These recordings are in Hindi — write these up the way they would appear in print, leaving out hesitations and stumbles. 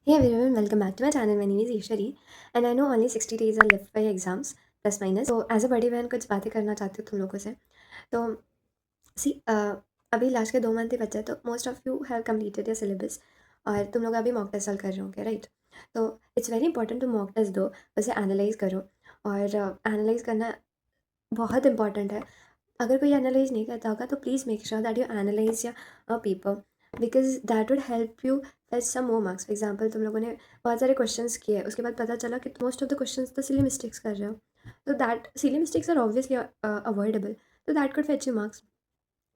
Hey everyone, welcome back to my channel. My name is Ishwari and I know only 60 days are left by exams plus minus. तो एज अ बड़ी बहन कुछ बातें करना चाहती हूँ तुम लोगों से। तो सी अभी लास्ट के 2 मंथ ही बचे हैं, तो most of you have completed your syllabus और तुम लोग अभी मॉक टेस्ट सॉल्व कर रहे होंगे, राइट? तो it's very important to mock test दो, उसे एनालाइज करो। और एनालाइज करना बहुत इंपॉर्टेंट है। अगर कोई एनालाइज नहीं करता होगा तो please make sure that you analyse या paper, because that would help you fetch some more marks. For example, तुम लोगों ने बहुत सारे क्वेश्चंस किए, उसके बाद पता चला कि मोस्ट ऑफ द क्वेश्चंस तो सिली मिस्टेक्स कर रहे हो, तो that silly mistakes are obviously avoidable, तो that could fetch you marks,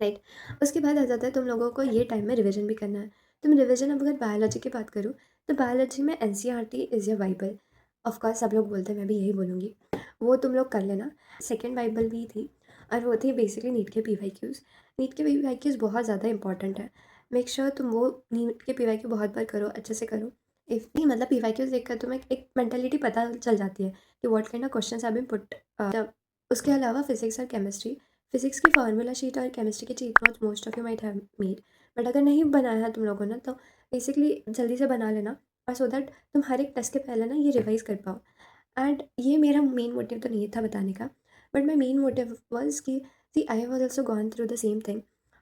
right? उसके बाद आ जाता है तुम लोगों को ये टाइम में रिविजन भी करना है। तुम रिविजन, अब अगर बायोलॉजी की बात करूँ तो बायोलॉजी में N C R T is your Bible. Of course सब लोग बोलते हैं, मैं भी यही बोलूँगी, वो तुम लोग कर लेना। सेकेंड बाइबल भी थी और वो थी बेसिकली नीट के पी वाई क्यूज़। नीट के पी वाई क्यूज़ बहुत ज़्यादा इंपॉर्टेंट है। मेक श्योर तुम वो नीट के पी वाई क्यू बहुत बार करो, अच्छे से करो। इफ़ भी मतलब पी वाई क्यूज़ देखकर तुम्हें एक मेंटेलिटी पता चल जाती है कि what kind of questions have been put. उसके अलावा फिजिक्स और केमिस्ट्री, फिजिक्स की फार्मूला शीट और केमिस्ट्री की cheat notes most of you might have made, but अगर नहीं बनाया है तुम लोगों ने तो बेसिकली जल्दी से बना लेना, और सो दैट तुम हर एक टेस्ट के पहले ना ये रिवाइज कर पाओ। एंड ये मेरा मेन मोटिव तो नहीं था बताने का, but my main motive was कि see I was also gone through the same thing.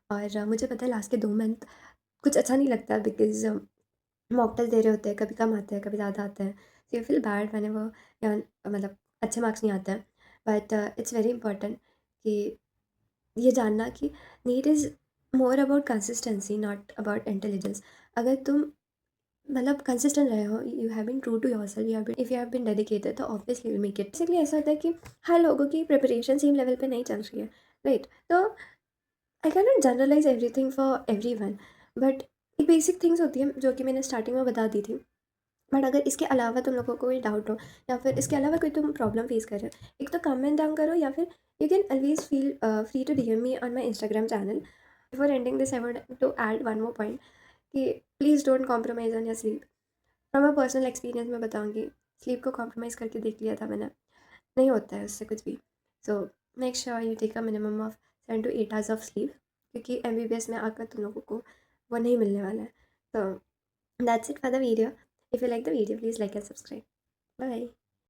और मुझे पता है लास्ट के 2 मंथ कुछ अच्छा नहीं लगता, बिकॉज मॉक टेस्ट दे रहे होते हैं, कभी कम आते हैं कभी ज़्यादा आते हैं, सो यू फील बैड मैंने वो, या मतलब अच्छे मार्क्स नहीं आते हैं। बट इट्स वेरी इंपॉर्टेंट कि ये जानना कि NEET is more about consistency, not about intelligence. अगर तुम मतलब कंसिस्टेंट रहे हो, you have been true to yourself, you have been, if you have been dedicated, तो obviously will make it. Basically ऐसा होता है कि हर लोगों की प्रिपरेशन सेम लेवल पे नहीं चल रही है, राइट? तो I can not generalise everything for everyone, but एक बेसिक थिंग्स होती हैं जो कि मैंने स्टार्टिंग में बता दी थी। बट अगर इसके अलावा तुम लोगों को कोई डाउट हो या फिर इसके अलावा कोई तुम प्रॉब्लम फेस कर रहे हो, एक तो कमेंट डाउन करो, या फिर you can always feel free to DM me on my Instagram channel. Before ending this I would to add one more point कि please don't compromise on your sleep. From a personal experience मैं बताऊँगी, स्लीप को कॉम्प्रोमाइज़ करके देख लिया था मैंने, नहीं होता है उससे कुछ भी। So make sure you take a minimum of 7 to 8 hours of sleep, क्योंकि एम बी बी एस में आकर तुम लोगों को वो नहीं मिलने वाला है। तो that's it for the video. If you like the video, please like and subscribe. Bye.